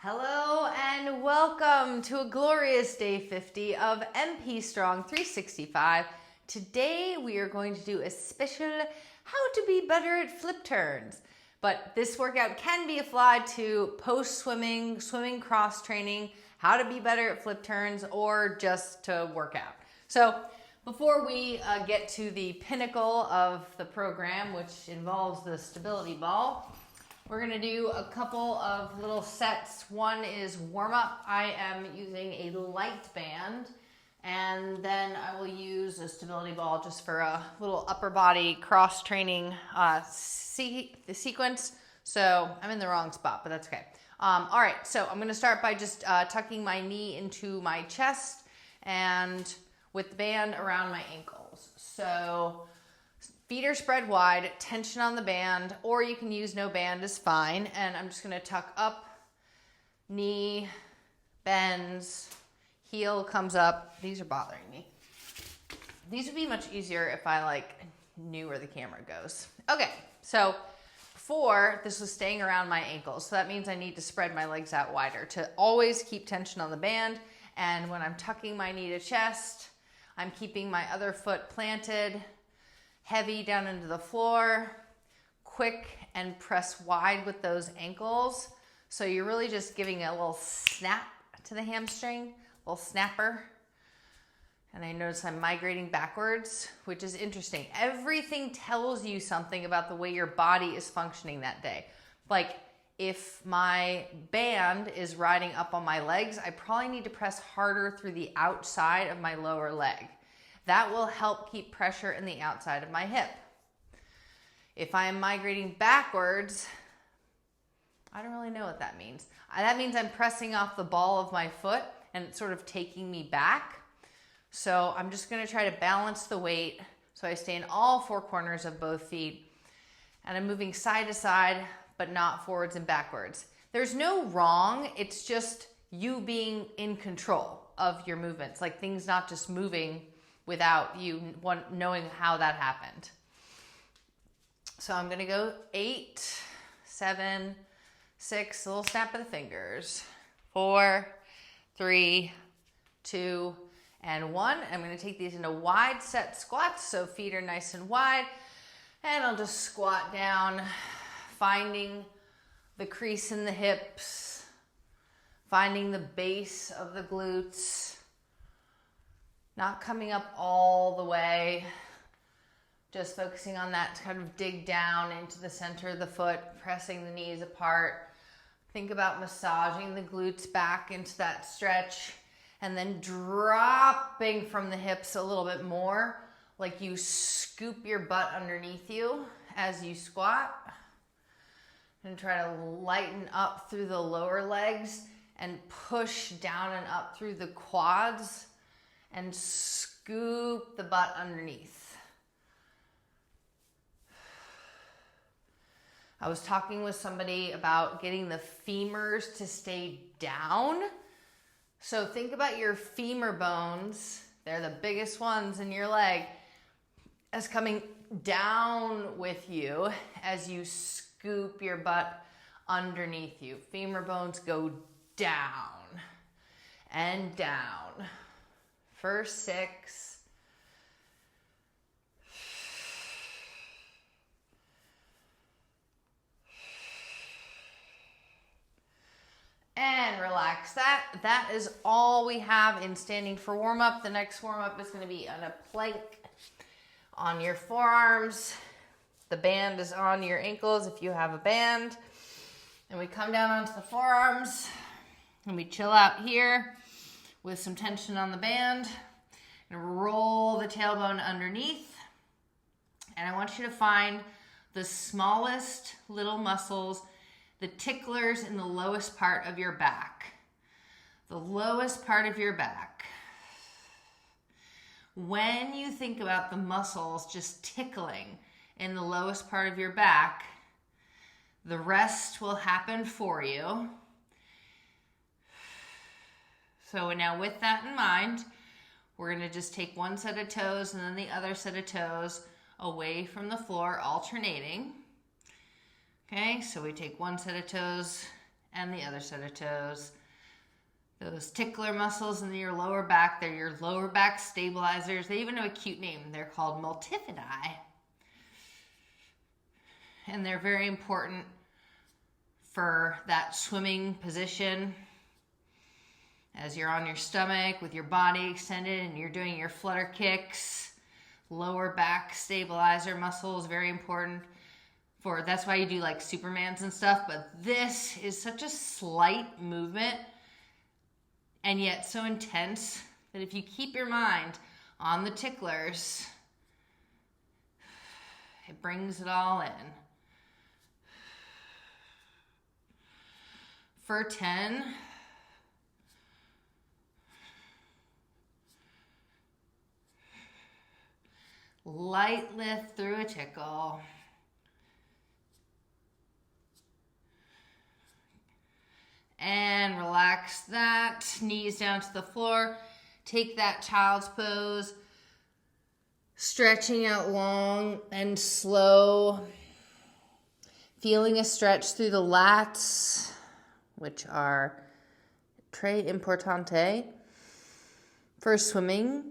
Hello and welcome to a glorious day 50 of MP Strong 365. Today we are going to do a special how to be better at flip turns. But this workout can be applied to post-swimming, swimming cross training, how to be better at flip turns, or just to work out. So before we get to the pinnacle of the program, which involves the stability ball, we're gonna do a couple of little sets. One is warm up. I am using a light band, and then I will use a stability ball just for a little upper body cross training sequence. So I'm in the wrong spot, but that's okay. All right, so I'm gonna start by just tucking my knee into my chest and with the band around my ankles. So feet are spread wide, tension on the band, or you can use no band is fine. And I'm just gonna tuck up, knee bends, heel comes up. These are bothering me. These would be much easier if I knew where the camera goes. Okay, so before this was staying around my ankles. So that means I need to spread my legs out wider to always keep tension on the band. And when I'm tucking my knee to chest, I'm keeping my other foot planted, heavy down into the floor, quick and press wide with those ankles. So you're really just giving a little snap to the hamstring, a little snapper. And I notice I'm migrating backwards, which is interesting. Everything tells you something about the way your body is functioning that day. Like if my band is riding up on my legs, I probably need to press harder through the outside of my lower leg. That will help keep pressure in the outside of my hip. If I am migrating backwards, I don't really know what that means. That means I'm pressing off the ball of my foot and it's sort of taking me back. So I'm just gonna try to balance the weight so I stay in all four corners of both feet. And I'm moving side to side, but not forwards and backwards. There's no wrong, it's just you being in control of your movements, like things not just moving without you knowing how that happened. So I'm gonna go 8, 7, 6, a little snap of the fingers, 4, 3, 2, and 1. I'm gonna take these into wide set squats, so feet are nice and wide, and I'll just squat down, finding the crease in the hips, finding the base of the glutes, not coming up all the way, just focusing on that to kind of dig down into the center of the foot, pressing the knees apart. Think about massaging the glutes back into that stretch and then dropping from the hips a little bit more, like you scoop your butt underneath you as you squat. And try to lighten up through the lower legs and push down and up through the quads and scoop the butt underneath. I was talking with somebody about getting the femurs to stay down. So think about your femur bones, they're the biggest ones in your leg, as coming down with you as you scoop your butt underneath you. Femur bones go down and down. First 6. And relax that. That is all we have in standing for warm up. The next warm up is going to be on a plank on your forearms. The band is on your ankles if you have a band. And we come down onto the forearms and we chill out here with some tension on the band and roll the tailbone underneath. And I want you to find the smallest little muscles, the ticklers in the lowest part of your back. The lowest part of your back. When you think about the muscles just tickling in the lowest part of your back, the rest will happen for you. So now with that in mind, we're gonna just take one set of toes and then the other set of toes away from the floor, alternating. Okay, so we take one set of toes and the other set of toes. Those tickler muscles in your lower back, they're your lower back stabilizers. They even have a cute name. They're called multifidus. And they're very important for that swimming position. As you're on your stomach with your body extended and you're doing your flutter kicks, lower back stabilizer muscle is very important. That's why you do like Supermans and stuff, but this is such a slight movement and yet so intense that if you keep your mind on the ticklers, it brings it all in. For 10, light lift through a tickle. And relax that, knees down to the floor. Take that child's pose, stretching out long and slow. Feeling a stretch through the lats, which are très importante for swimming.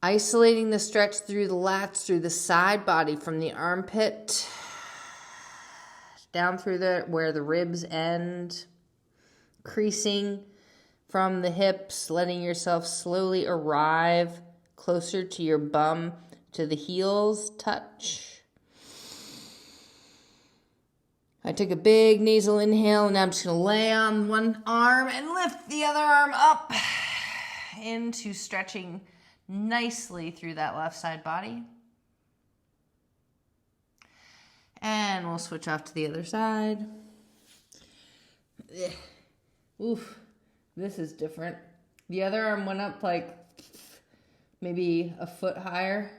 Isolating the stretch through the lats, through the side body, from the armpit down through where the ribs end, creasing from the hips, letting yourself slowly arrive closer to your bum, to the heels touch. I took a big nasal inhale, and now I'm just going to lay on one arm and lift the other arm up into stretching nicely through that left side body. And we'll switch off to the other side. Oof, this is different. The other arm went up like maybe a foot higher.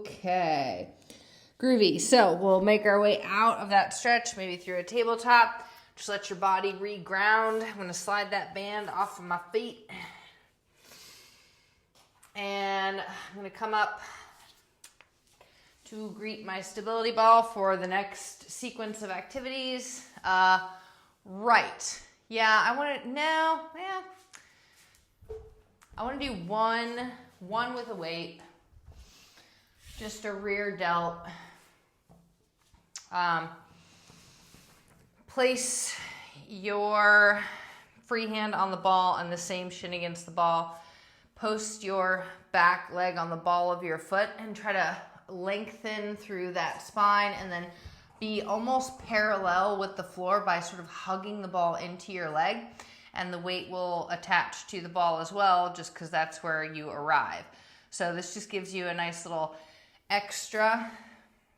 Okay. Groovy. So we'll make our way out of that stretch, maybe through a tabletop. Just let your body re-ground. I'm going to slide that band off of my feet. And I'm going to come up to greet my stability ball for the next sequence of activities. Right. Yeah, I want to do one with a weight. Just a rear delt. Place your free hand on the ball and the same shin against the ball. Post your back leg on the ball of your foot and try to lengthen through that spine and then be almost parallel with the floor by sort of hugging the ball into your leg, and the weight will attach to the ball as well, just because that's where you arrive. So this just gives you a nice little extra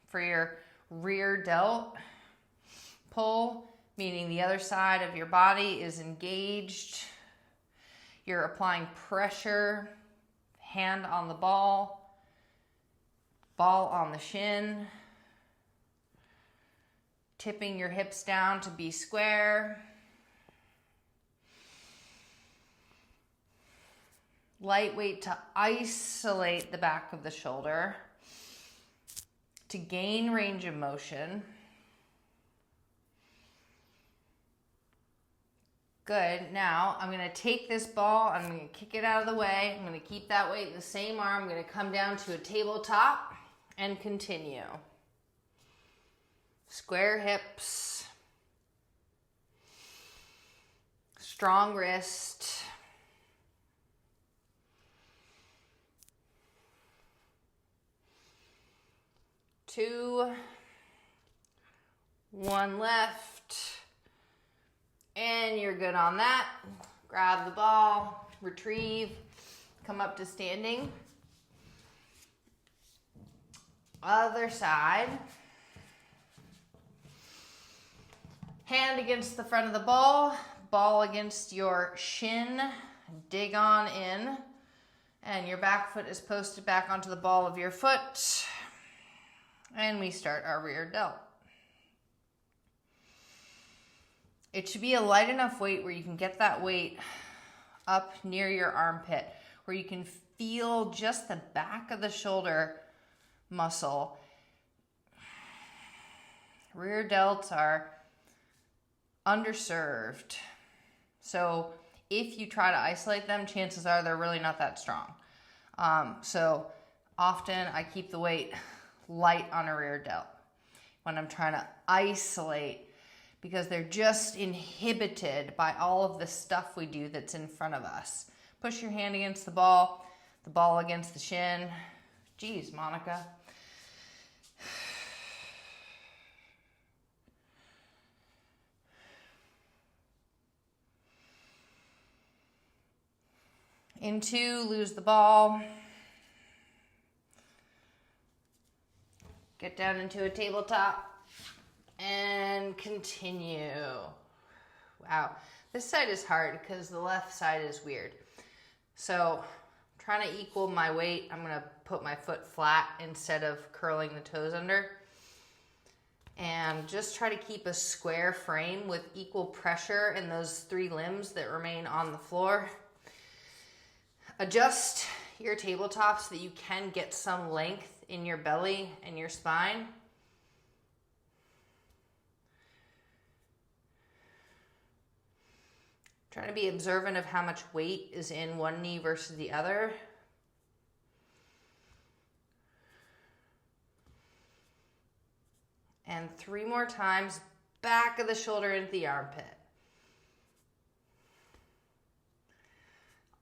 for your rear delt pull, meaning the other side of your body is engaged. You're applying pressure, hand on the ball on the shin, tipping your hips down to be square. Lightweight to isolate the back of the shoulder, to gain range of motion. Good. Now I'm going to take this ball, I'm going to kick it out of the way. I'm going to keep that weight in the same arm. I'm going to come down to a tabletop and continue. Square hips, strong wrist. Two, one left, and you're good on that. Grab the ball, retrieve, come up to standing. Other side. Hand against the front of the ball against your shin, dig on in, and your back foot is posted back onto the ball of your foot. And we start our rear delt. It should be a light enough weight where you can get that weight up near your armpit, where you can feel just the back of the shoulder muscle. Rear delts are underserved. So if you try to isolate them, chances are they're really not that strong. So often I keep the weight light on a rear delt when I'm trying to isolate, because they're just inhibited by all of the stuff we do that's in front of us. Push your hand against the ball against the shin. Geez, Monica. In 2, lose the ball. Get down into a tabletop and continue. Wow, this side is hard because the left side is weird. So trying to equal my weight, I'm gonna put my foot flat instead of curling the toes under. And just try to keep a square frame with equal pressure in those 3 limbs that remain on the floor. Adjust your tabletop so that you can get some length in your belly and your spine. Try to be observant of how much weight is in one knee versus the other. And 3 more times, back of the shoulder into the armpit.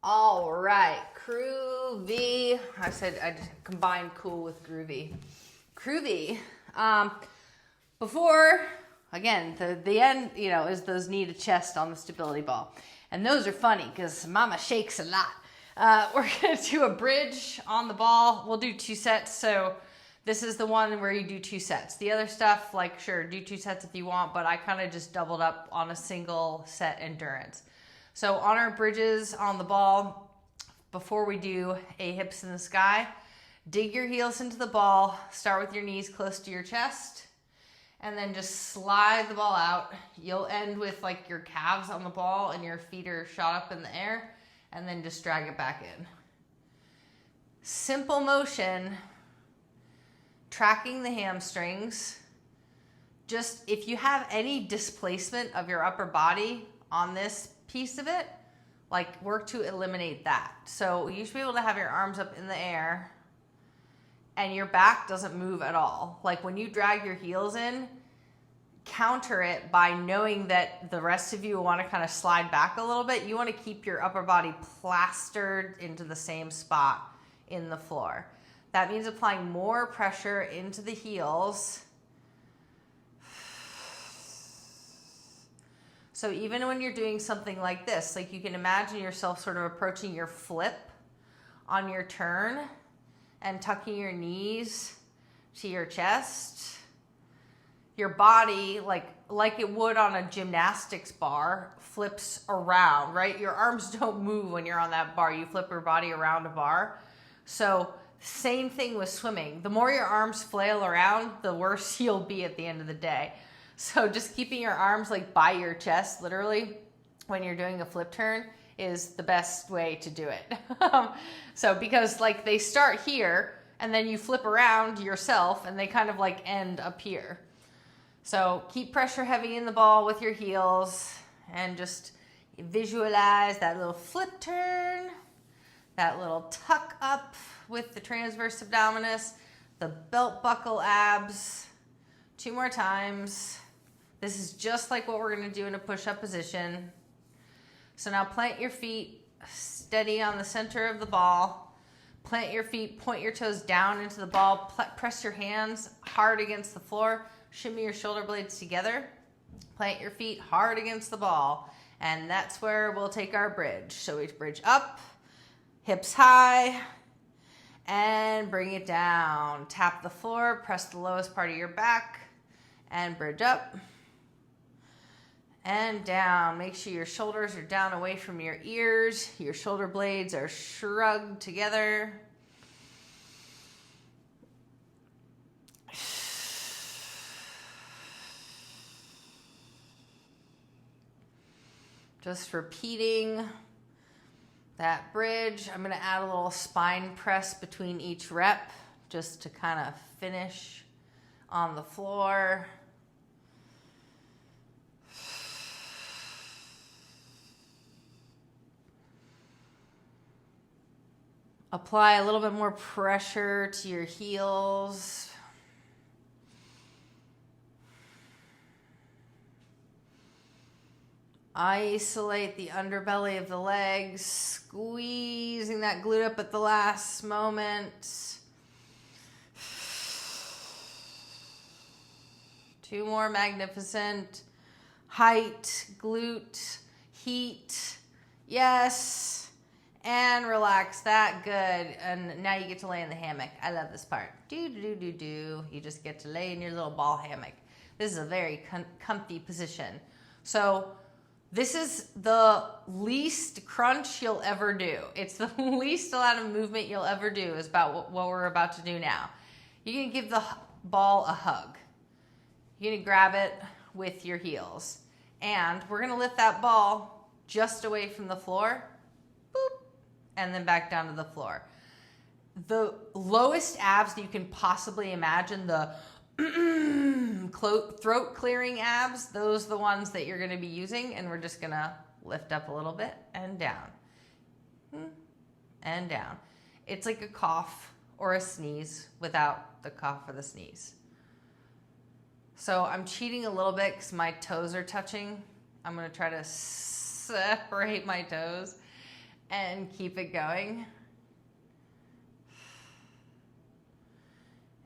All right, groovy. I said I combined cool with groovy. Groovy. Before, again, the end, is those knee to chest on the stability ball. And those are funny because mama shakes a lot. We're going to do a bridge on the ball. We'll do 2 sets. So this is the one where you do 2 sets. The other stuff, like, sure, do 2 sets if you want, but I kind of just doubled up on a single set endurance. So on our bridges on the ball, before we do a hips in the sky, dig your heels into the ball, start with your knees close to your chest, and then just slide the ball out. You'll end with like your calves on the ball and your feet are shot up in the air, and then just drag it back in. Simple motion, tracking the hamstrings. Just if you have any displacement of your upper body on this piece of it, like, work to eliminate that. So you should be able to have your arms up in the air and your back doesn't move at all. Like, when you drag your heels in, counter it by knowing that the rest of you will want to kind of slide back a little bit. You want to keep your upper body plastered into the same spot in the floor. That means applying more pressure into the heels. So even when you're doing something like this, like, you can imagine yourself sort of approaching your flip on your turn and tucking your knees to your chest. Your body, like it would on a gymnastics bar, flips around, right? Your arms don't move when you're on that bar. You flip your body around a bar. So same thing with swimming. The more your arms flail around, the worse you'll be at the end of the day. So just keeping your arms like by your chest, literally, when you're doing a flip turn is the best way to do it. So because like they start here and then you flip around yourself and they kind of like end up here. So keep pressure heavy in the ball with your heels and just visualize that little flip turn, that little tuck up with the transverse abdominis, the belt buckle abs. 2 more times. This is just like what we're going to do in a push-up position. So now plant your feet steady on the center of the ball. Plant your feet, point your toes down into the ball. Press your hands hard against the floor. Shimmy your shoulder blades together. Plant your feet hard against the ball. And that's where we'll take our bridge. So we bridge up, hips high, and bring it down. Tap the floor, press the lowest part of your back, and bridge up and down. Make sure your shoulders are down away from your ears. Your shoulder blades are shrugged together. Just repeating that bridge. I'm gonna add a little spine press between each rep just to kind of finish on the floor. Apply a little bit more pressure to your heels. Isolate the underbelly of the legs, squeezing that glute up at the last moment. 2 more, magnificent. Height, glute, heat, yes. And relax, that, good. And now you get to lay in the hammock. I love this part. Do. You just get to lay in your little ball hammock. This is a very comfy position. So this is the least crunch you'll ever do. It's the least amount of movement you'll ever do is about what we're about to do now. You're gonna give the ball a hug. You're gonna grab it with your heels. And we're gonna lift that ball just away from the floor, boop, and then back down to the floor. The lowest abs that you can possibly imagine, the throat clearing abs, those are the ones that you're gonna be using, and we're just gonna lift up a little bit and down, and down. It's like a cough or a sneeze without the cough or the sneeze. So I'm cheating a little bit because my toes are touching. I'm gonna try to separate my toes and keep it going.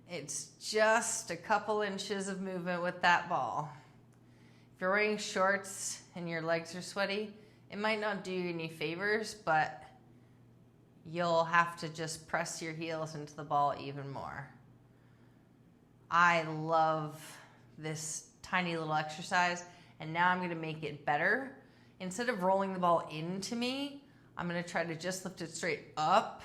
It's just a couple inches of movement with that ball. If you're wearing shorts and your legs are sweaty, it might not do you any favors, but you'll have to just press your heels into the ball even more. I love this tiny little exercise, and now I'm gonna make it better. Instead of rolling the ball into me, I'm gonna try to just lift it straight up.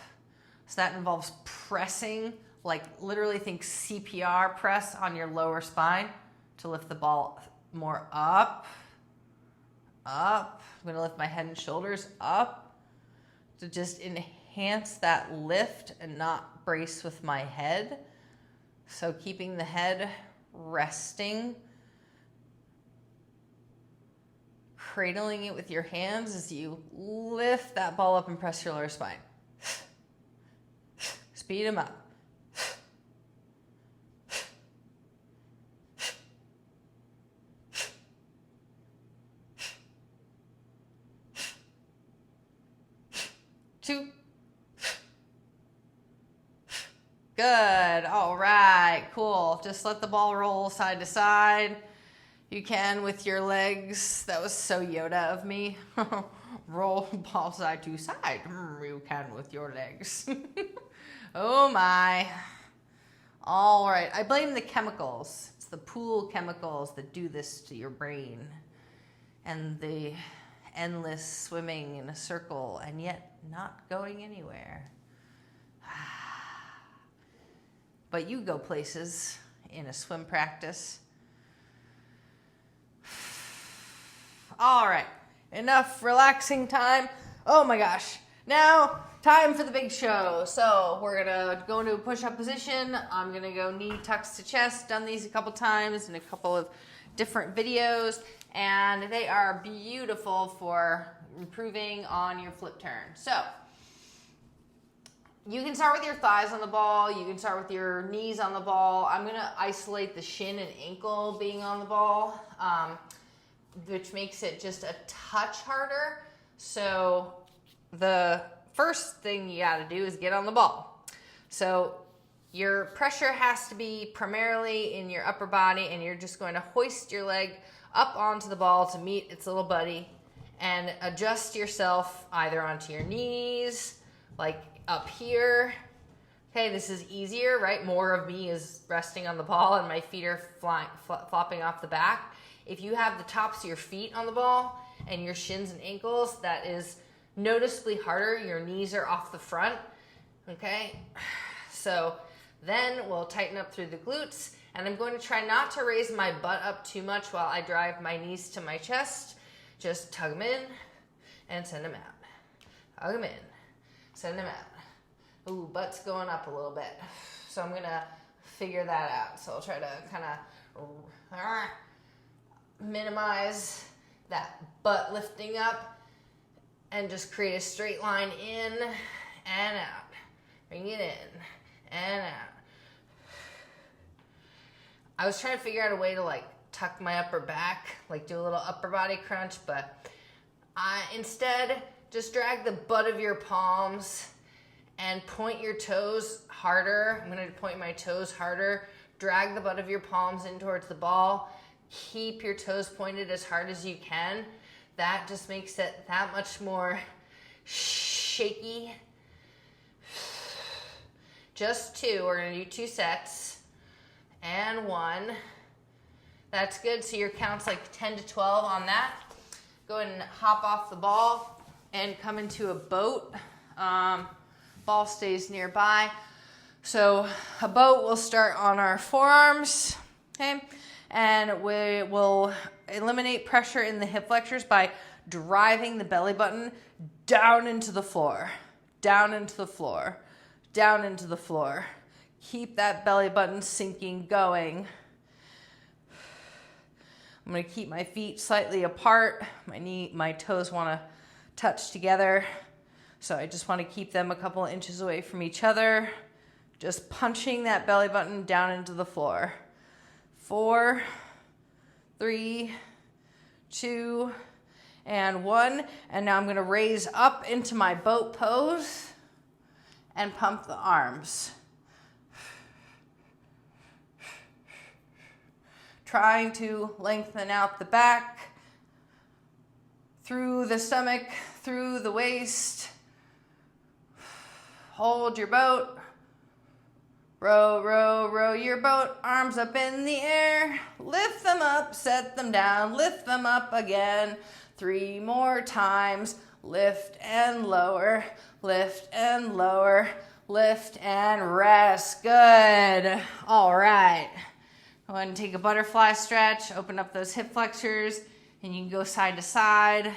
So that involves pressing, like literally think CPR press on your lower spine to lift the ball more up, up. I'm gonna lift my head and shoulders up to just enhance that lift and not brace with my head. So keeping the head resting, cradling it with your hands as you lift that ball up and press your lower spine. Speed them up. Two. Good. All right. Cool. Just let the ball roll side to side. You can with your legs. That was so Yoda of me. Roll ball side to side. You can with your legs. Oh my. All right. I blame the chemicals. It's the pool chemicals that do this to your brain. And the endless swimming in a circle and yet not going anywhere. But you go places in a swim practice. All right, enough relaxing time. Oh my gosh, now time for the big show. So we're gonna go into a push-up position. I'm gonna go knee tucks to chest. Done these a couple times in a couple of different videos, and they are beautiful for improving on your flip turn. So you can start with your thighs on the ball. You can start with your knees on the ball. I'm gonna isolate the shin and ankle being on the ball, which makes it just a touch harder. So the first thing you gotta do is get on the ball. So your pressure has to be primarily in your upper body, and you're just going to hoist your leg up onto the ball to meet its little buddy and adjust yourself either onto your knees, like up here. Okay, this is easier, right? More of me is resting on the ball and my feet are flopping off the back. If you have the tops of your feet on the ball and your shins and ankles, that is noticeably harder. Your knees are off the front, okay? So then we'll tighten up through the glutes, and I'm going to try not to raise my butt up too much while I drive my knees to my chest. Just tug them in and send them out. Hug them in. Send them out. Ooh, butt's going up a little bit. So I'm gonna figure that out. So I'll try to kind of minimize that butt lifting up and just create a straight line in and out. Bring it in and out. I was trying to figure out a way to like tuck my upper back, like do a little upper body crunch, but I instead just drag the butt of your palms and point your toes harder. I'm gonna point my toes harder. Drag the butt of your palms in towards the ball. Keep your toes pointed as hard as you can. That just makes it that much more shaky. Just two, we're gonna do 2 sets. And 1. That's good, so your count's like 10 to 12 on that. Go ahead and hop off the ball and come into a boat. Ball stays nearby. So a boat will start on our forearms, okay? And we will eliminate pressure in the hip flexors by driving the belly button down into the floor, down into the floor, down into the floor. Keep that belly button sinking going. I'm gonna keep my feet slightly apart. My toes wanna touch together. So I just wanna keep them a couple of inches away from each other. Just punching that belly button down into the floor. 4, 3, 2, and 1. And now I'm gonna raise up into my boat pose and pump the arms. Trying to lengthen out the back, through the stomach, through the waist. Hold your boat. Row, row, row your boat. Arms up in the air. Lift them up, set them down, lift them up again. 3 more times. Lift and lower, lift and lower, lift and rest. Good. All right. Go ahead and take a butterfly stretch, open up those hip flexors, and you can go side to side,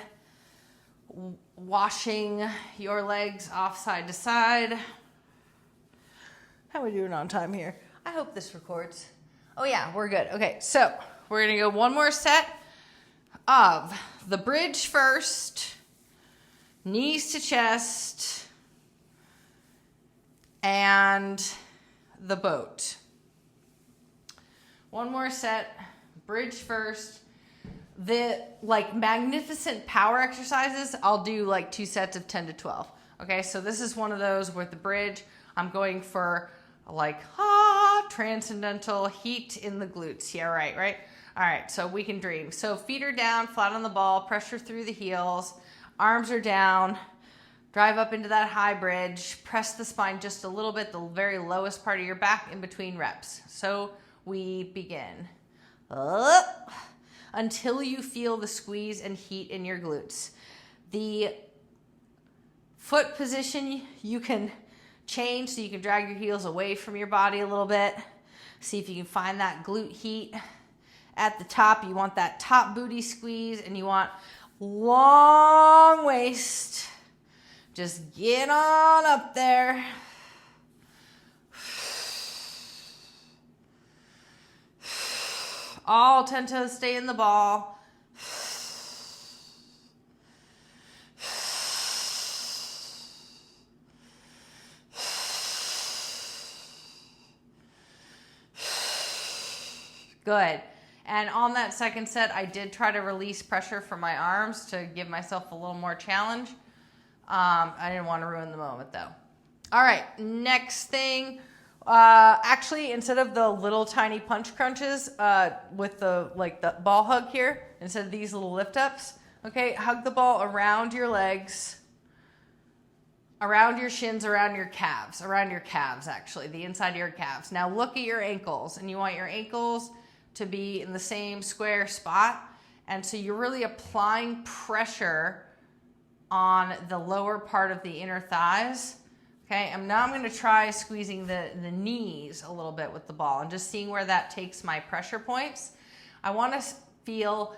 washing your legs off side to side. How are we doing on time here? I hope this records. Oh yeah, we're good. Okay, so we're gonna go one more set of the bridge first, knees to chest, and the boat. One more set, bridge first. The like magnificent power exercises, I'll do like 2 sets of 10 to 12. Okay, so this is one of those with the bridge. I'm going for like, transcendental heat in the glutes. Yeah, right? All right, so we can dream. So feet are down, flat on the ball, pressure through the heels, arms are down, drive up into that high bridge, press the spine just a little bit, the very lowest part of your back in between reps. So we begin. Up, until you feel the squeeze and heat in your glutes. The foot position you can change, so you can drag your heels away from your body a little bit. See if you can find that glute heat. At the top, you want that top booty squeeze, and you want long waist. Just get on up there. All 10 toes stay in the ball. Good. And on that second set, I did try to release pressure from my arms to give myself a little more challenge. I didn't want to ruin the moment though. All right, next thing. Actually, instead of the little tiny punch crunches with the ball hug here, instead of these little lift ups, okay, hug the ball around your legs, around your shins, around your calves actually, the inside of your calves. Now look at your ankles, and you want your ankles to be in the same square spot, and so you're really applying pressure on the lower part of the inner thighs. Okay, and now I'm going to try squeezing the knees a little bit with the ball and just seeing where that takes my pressure points. I want to feel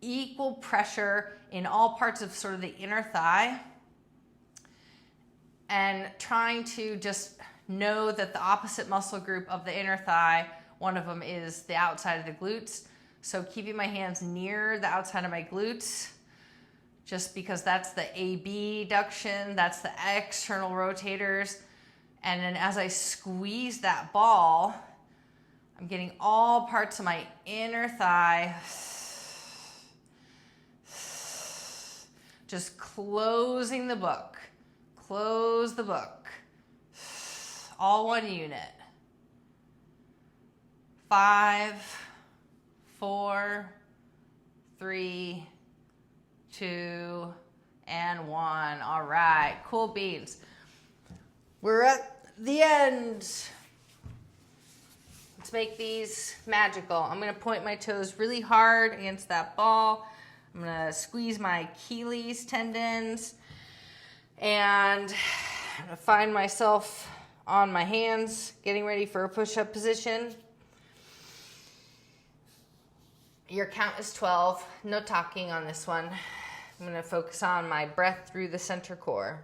equal pressure in all parts of sort of the inner thigh. and trying to just know that the opposite muscle group of the inner thigh, one of them is the outside of the glutes. So keeping my hands near the outside of my glutes, just because that's the abduction, that's the external rotators. And then as I squeeze that ball, I'm getting all parts of my inner thigh. Just closing the book. Close the book. All one unit. 5, 4, 3, 2, and 1. All right, cool beans. We're at the end. Let's make these magical. I'm gonna point my toes really hard against that ball. I'm gonna squeeze my Achilles tendons, and I'm gonna find myself on my hands, getting ready for a push-up position. Your count is 12. No talking on this one. I'm gonna focus on my breath through the center core.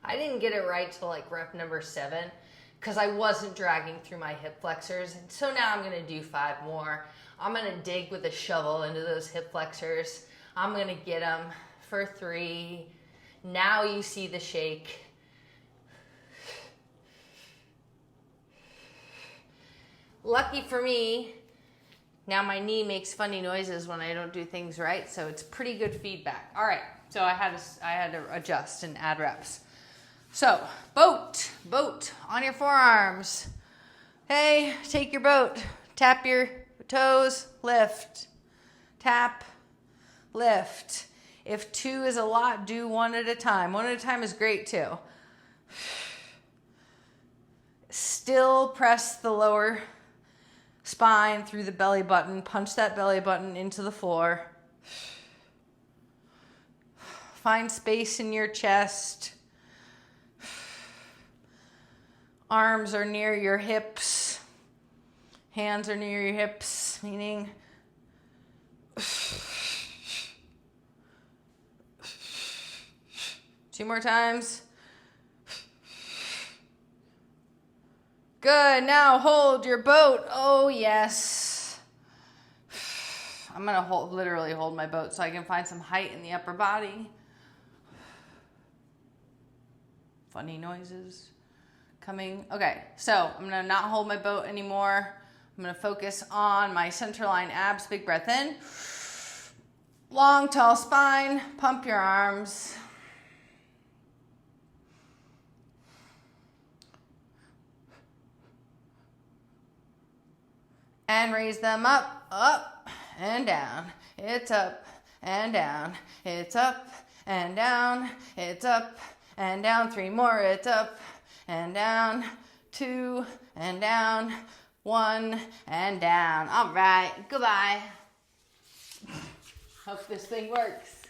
I didn't get it right till like rep number 7 because I wasn't dragging through my hip flexors. And so now I'm gonna do 5 more. I'm gonna dig with a shovel into those hip flexors. I'm gonna get them for 3. Now you see the shake. Lucky for me, now my knee makes funny noises when I don't do things right, so it's pretty good feedback. All right, so I had to adjust and add reps. So, boat on your forearms. Hey, take your boat, tap your toes, lift, tap, lift. If 2 is a lot, do 1 at a time. 1 at a time is great too. Still press the lower spine through the belly button. Punch that belly button into the floor. Find space in your chest. Arms are near your hips. Hands are near your hips, meaning two more times. Good, now hold your boat. Oh yes. I'm gonna literally hold my boat so I can find some height in the upper body. Funny noises coming. Okay, so I'm gonna not hold my boat anymore. I'm gonna focus on my centerline abs. Big breath in. Long, tall spine. Pump your arms. And raise them up, and down. It's up and down. It's up and down. It's up and down. 3 more. It's up and down. 2 and down. 1 and down. All right, goodbye. Hope this thing works.